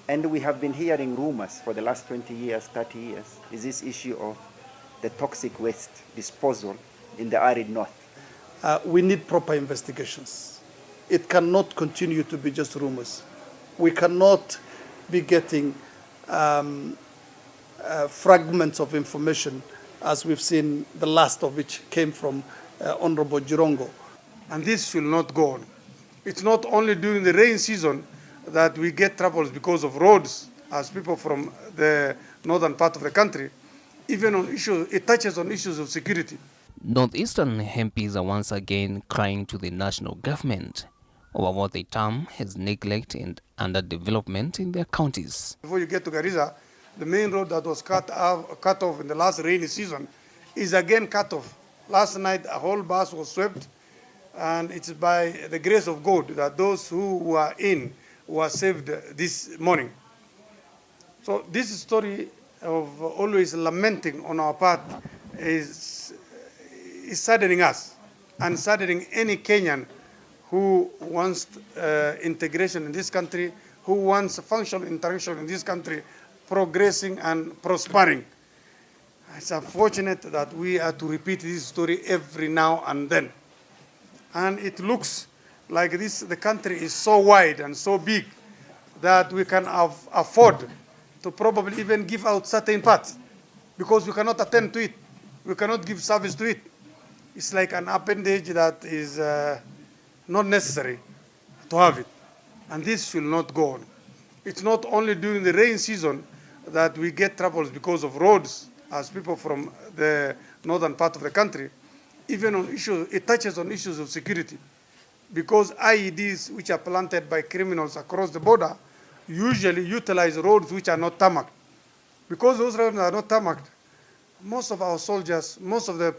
And we have been hearing rumors for the last 20 years, 30 years, is this issue of the toxic waste disposal in the arid north. We need proper investigations. It cannot continue to be just rumors. We cannot be getting fragments of information, as we've seen the last of which came from Honorable Jirongo. And this should not go on. It's not only during the rain season that we get troubles because of roads, as people from the northern part of the country. Even on issues, it touches on issues of security. Northeastern MPs are once again crying to the national government over what they term as neglect and underdevelopment in their counties. Before you get to Garissa, the main road that was cut off in the last rainy season is again cut off. Last night, a whole bus was swept, and it's by the grace of God that those who were in were saved this morning. So this story of always lamenting on our part is saddening us and saddening any Kenyan who wants integration in this country, who wants functional interaction in this country, progressing and prospering. It's unfortunate that we are to repeat this story every now and then. And it looks like the country is so wide and so big that we can afford to probably even give out certain parts because we cannot attend to it. We cannot give service to it. It's like an appendage that is not necessary to have it. And this should not go on. It's not only during the rain season that we get troubles because of roads, as people from the northern part of the country. Even on issues, it touches on issues of security. Because IEDs, which are planted by criminals across the border, usually utilize roads which are not tarmacked. Because those roads are not tarmacked, most of our soldiers, most of the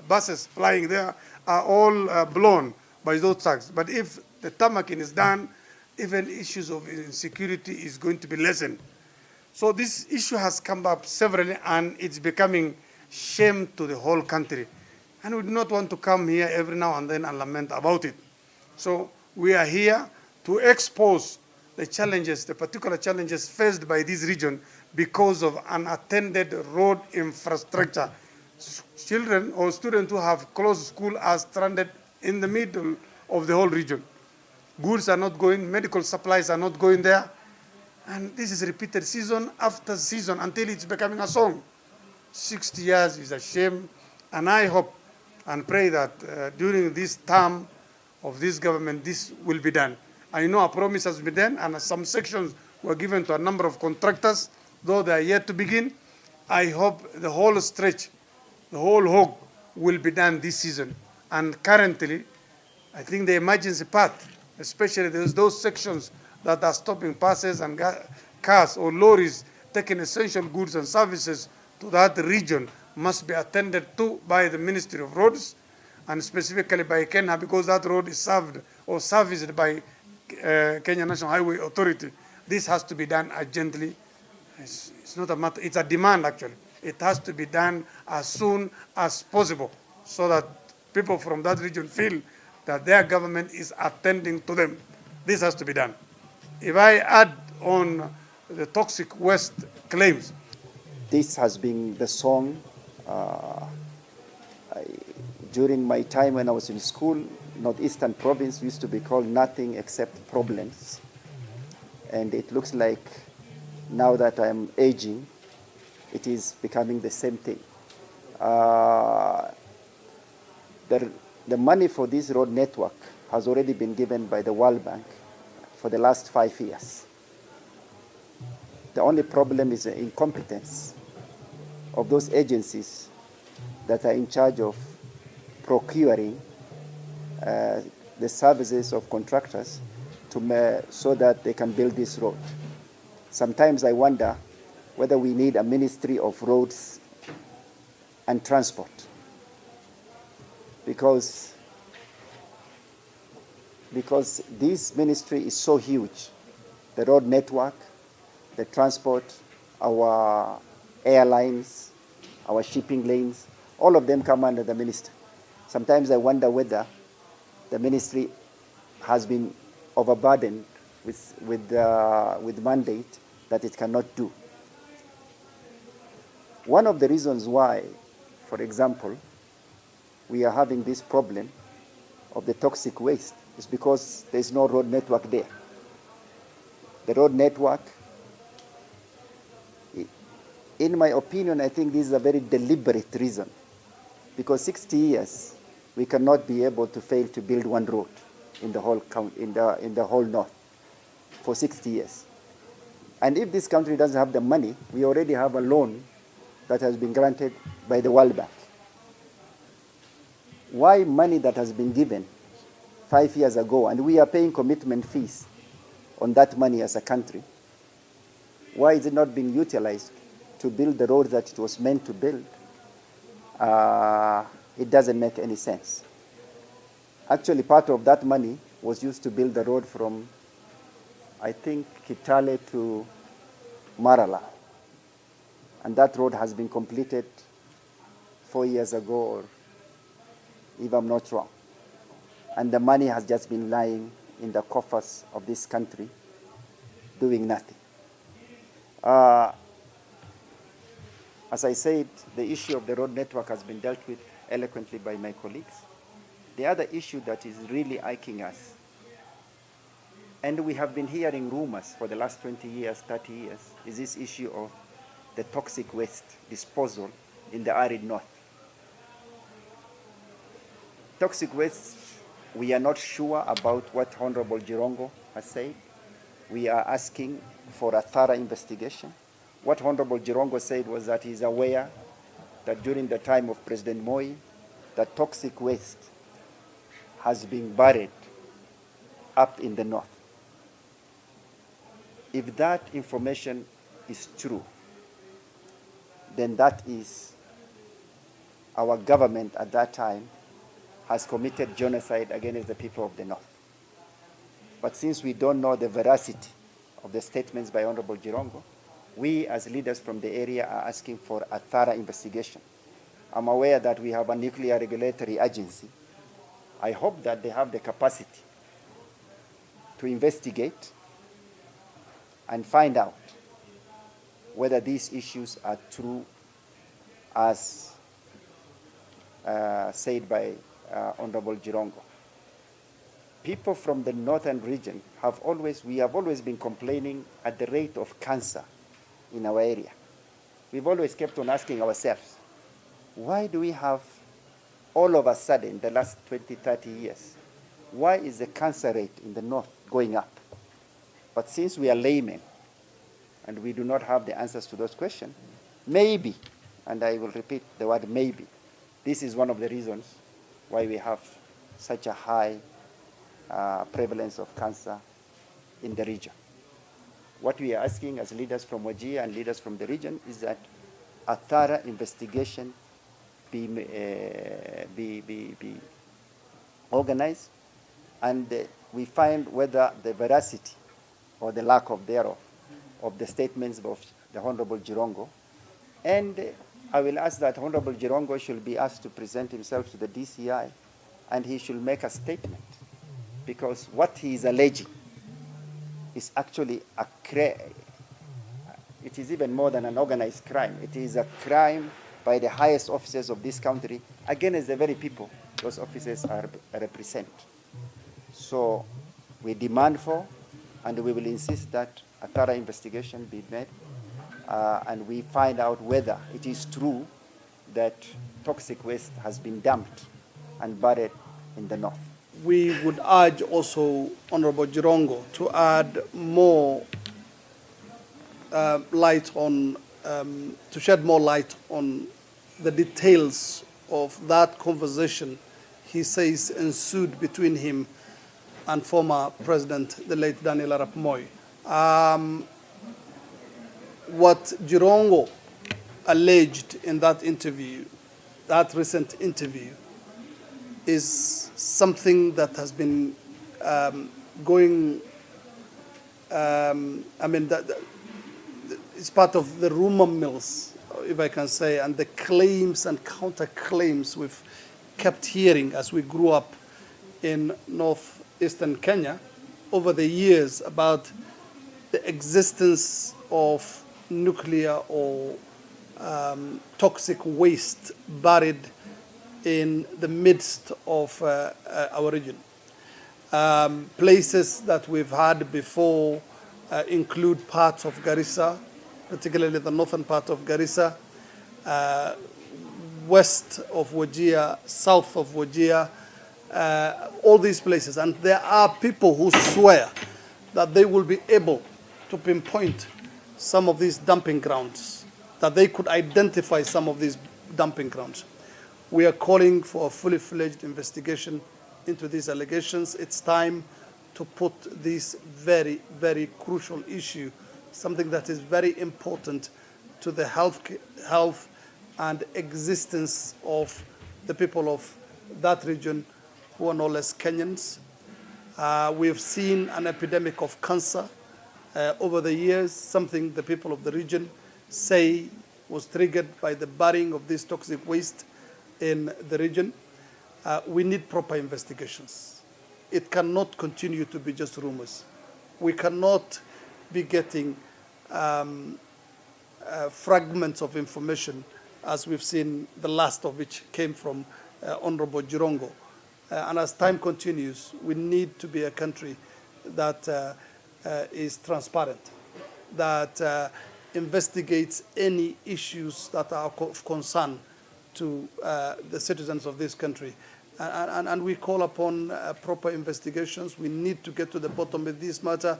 buses flying there are all blown by those trucks. But if the tarmacking is done, even issues of insecurity is going to be lessened. So this issue has come up severally, and it's becoming shame to the whole country. And we do not want to come here every now and then and lament about it. So we are here to expose the challenges, the particular challenges faced by this region because of unattended road infrastructure. Children or students who have closed school are stranded in the middle of the whole region. Goods are not going, medical supplies are not going there. And this is repeated season after season until it's becoming a song. 60 years is a shame. And I hope and pray that during this term of this government, this will be done. I know a promise has been done, and some sections were given to a number of contractors, though they are yet to begin. I hope the whole stretch, the whole hog will be done this season. And currently, I think the emergency part, especially those sections that are stopping buses and cars or lorries taking essential goods and services to that region, must be attended to by the Ministry of Roads and specifically by Kenya, because that road is served or serviced by Kenya National Highway Authority. This has to be done urgently. It's not a matter, it's a demand actually. It has to be done as soon as possible so that people from that region feel that their government is attending to them. This has to be done. If I add on the toxic waste claims. This has been the song during my time when I was in school. Northeastern province used to be called nothing except problems. And it looks like now that I'm aging, it is becoming the same thing. The money for this road network has already been given by the World Bank for the last 5 years. The only problem is the incompetence of those agencies that are in charge of procuring the services of contractors so that they can build this road. Sometimes I wonder whether we need a Ministry of Roads and Transport, because this ministry is so huge. The road network, the transport, our airlines, our shipping lanes, all of them come under the ministry. Sometimes I wonder whether the ministry has been overburdened with mandate that it cannot do. One of the reasons why, for example, we are having this problem of the toxic waste is because there is no road network there. The road network, in my opinion, I think this is a very deliberate reason, because 60 years we cannot be able to fail to build one road in the whole in the whole north for 60 years. And if this country doesn't have the money, we already have a loan that has been granted by the World Bank. Why money that has been given 5 years ago, and we are paying commitment fees on that money as a country, why is it not being utilized to build the roads that it was meant to build? It doesn't make any sense. Actually, part of that money was used to build the road from, I think, Kitale to Marala. And that road has been completed 4 years ago, or if I'm not wrong. And the money has just been lying in the coffers of this country, doing nothing. As I said, the issue of the road network has been dealt with eloquently by my colleagues. The other issue that is really aching us, and we have been hearing rumors for the last 20 years, 30 years, is this issue of the toxic waste disposal in the arid north. Toxic waste, we are not sure about what Honorable Jirongo has said. We are asking for a thorough investigation. What Honorable Jirongo said was that he's aware that during the time of President Moi, that toxic waste has been buried up in the north. If that information is true, then that is our government at that time has committed genocide against the people of the north. But since we don't know the veracity of the statements by Honorable Jirongo, we as leaders from the area are asking for a thorough investigation. I'm aware that we have a nuclear regulatory agency. I hope that they have the capacity to investigate and find out whether these issues are true as said by Honorable Jirongo. People from the northern region we have always been complaining at the rate of cancer in our area. We've always kept on asking ourselves, why do we have all of a sudden the last 20, 30 years, why is the cancer rate in the north going up? But since we are laymen and we do not have the answers to those questions, maybe, and I will repeat the word maybe, this is one of the reasons why we have such a high prevalence of cancer in the region. What we are asking as leaders from Wajir and leaders from the region is that a thorough investigation be organized, and we find whether the veracity or the lack of thereof of the statements of the Honorable Jirongo. And I will ask that Honorable Jirongo should be asked to present himself to the DCI, and he should make a statement, because what he is alleging is actually a crime. It is even more than an organized crime. It is a crime by the highest officers of this country against the very people those officers represent. So we demand for, and we will insist that a thorough investigation be made, and we find out whether it is true that toxic waste has been dumped and buried in the north. We would urge also Honorable Jirongo to add more light on, to shed more light on the details of that conversation he says ensued between him and former President, the late Daniel Arap Moi. What Jirongo alleged in that interview, that recent interview, is something that has been going, it's part of the rumor mills, if I can say, and the claims and counterclaims we've kept hearing as we grew up in northeastern Kenya, over the years about the existence of nuclear or toxic waste buried in the midst of our region. Places that we've had before include parts of Garissa, particularly the northern part of Garissa, west of Wajir, south of Wajir, all these places. And there are people who swear that they will be able to pinpoint some of these dumping grounds, that they could identify some of these dumping grounds. We are calling for a fully fledged investigation into these allegations. It's time to put this very, very crucial issue, something that is very important to the health and existence of the people of that region who are no less Kenyans. We have seen an epidemic of cancer over the years, something the people of the region say was triggered by the burying of this toxic waste in the region. We need proper investigations. It cannot continue to be just rumors. We cannot be getting fragments of information, as we've seen, the last of which came from Honorable Jirongo. And as time continues, we need to be a country that is transparent, that investigates any issues that are of concern to the citizens of this country. And we call upon proper investigations. We need to get to the bottom of this matter.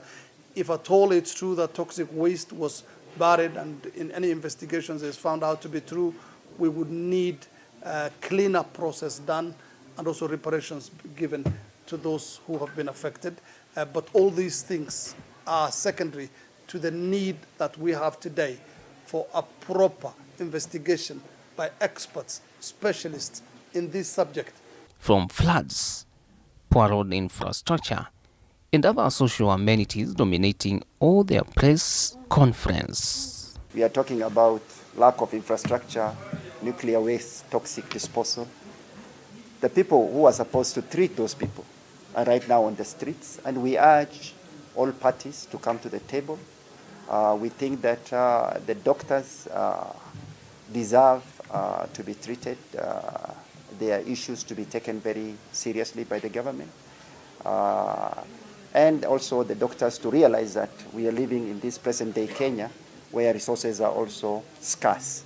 If at all it's true that toxic waste was buried and in any investigations is found out to be true, we would need a cleanup process done and also reparations given to those who have been affected. But all these things are secondary to the need that we have today for a proper investigation by experts, specialists in this subject. From floods, poor road infrastructure, and other social amenities dominating all their press conference. We are talking about lack of infrastructure, nuclear waste, toxic disposal. The people who are supposed to treat those people are right now on the streets, and we urge all parties to come to the table. We think that the doctors deserve to be treated, their issues to be taken very seriously by the government. And also the doctors to realize that we are living in this present-day Kenya where resources are also scarce.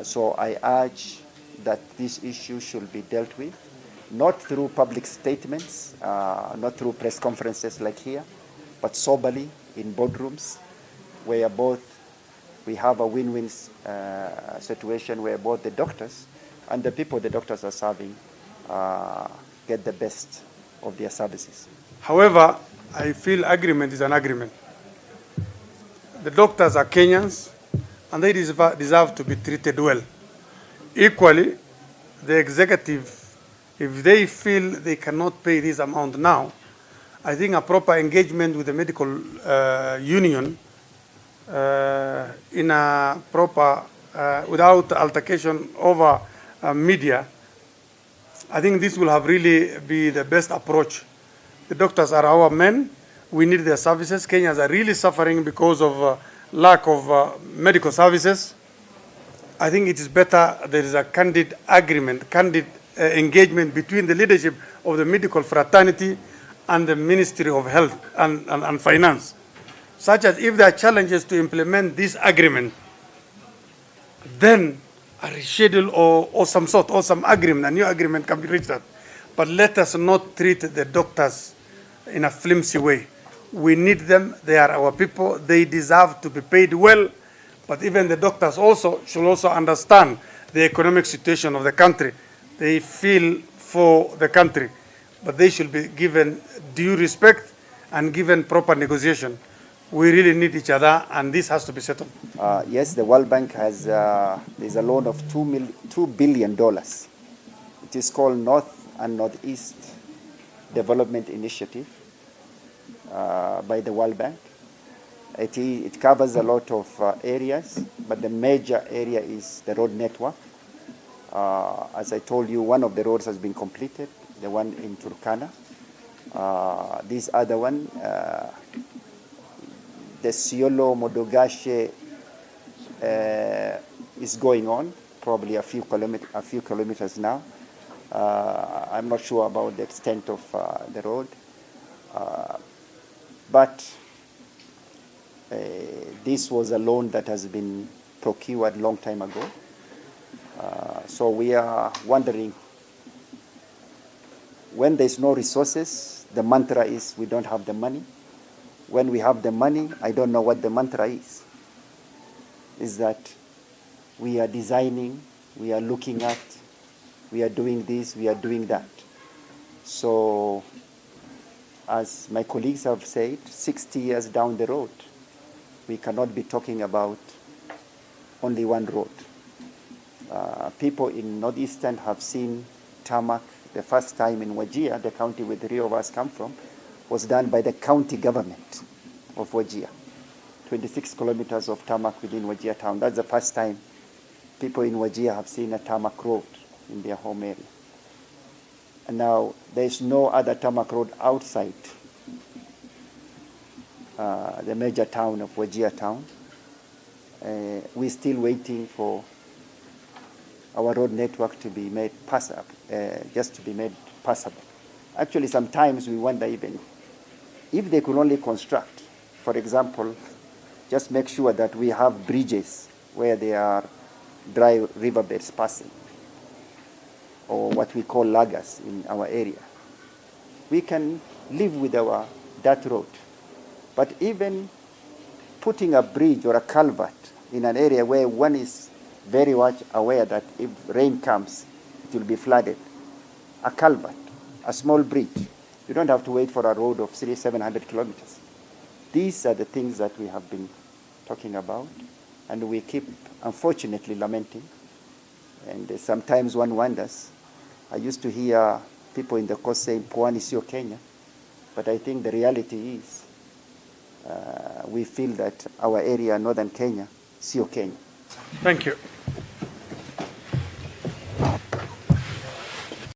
So I urge that this issue should be dealt with, not through public statements, not through press conferences like here, but soberly in boardrooms where we have a win-win situation where both the doctors and the people the doctors are serving get the best of their services. However, I feel agreement is an agreement. The doctors are Kenyans, and they deserve to be treated well. Equally, the executive, if they feel they cannot pay this amount now, I think a proper engagement with the medical union in a proper, without altercation over media, I think this will have really be the best approach. The doctors are our men. We need their services. Kenyans are really suffering because of lack of medical services. I think it is better there is a candid agreement, candid engagement between the leadership of the medical fraternity and the Ministry of Health and Finance, such as if there are challenges to implement this agreement, then a reschedule or some sort, or some agreement, a new agreement can be reached at. But let us not treat the doctors in a flimsy way. We need them. They are our people. They deserve to be paid well. But even the doctors also should also understand the economic situation of the country. They feel for the country, but they should be given due respect and given proper negotiation. We really need each other, and this has to be settled. Yes, the World Bank has there's a loan of $2 billion. It is called North and Northeast Development Initiative by the World Bank. It covers a lot of areas, but the major area is the road network. As I told you, one of the roads has been completed, the one in Turkana. This other one, the Siolo Modogashe is going on, probably a few kilometers now. I'm not sure about the extent of the road, but this was a loan that has been procured a long time ago. So we are wondering, when there's no resources, the mantra is we don't have the money. When we have the money, I don't know what the mantra is. Is that we are designing, we are looking at, we are doing this, we are doing that. So, as my colleagues have said, 60 years down the road, we cannot be talking about only one road. People in northeastern have seen tarmac. The first time in Wajir, the county where the three of us come from, was done by the county government of Wajir. 26 kilometers of tarmac within Wajir town. That's the first time people in Wajir have seen a tarmac road in their home area. And now there's no other tarmac road outside the major town of Wajir town. We're still waiting for our road network to be made passable, just to be made passable. Actually, sometimes we wonder even if they could only construct, for example, just make sure that we have bridges where there are dry riverbeds passing, or what we call lagers in our area. We can live with our dirt road. But even putting a bridge or a culvert in an area where one is very much aware that if rain comes, it will be flooded. A culvert, a small bridge. You don't have to wait for a road of 700 kilometers. These are the things that we have been talking about, and we keep, unfortunately, lamenting. And sometimes one wonders. I used to hear people in the coast saying, Pwani sio Kenya, but I think the reality is we feel that our area, northern Kenya, sio Kenya. Thank you.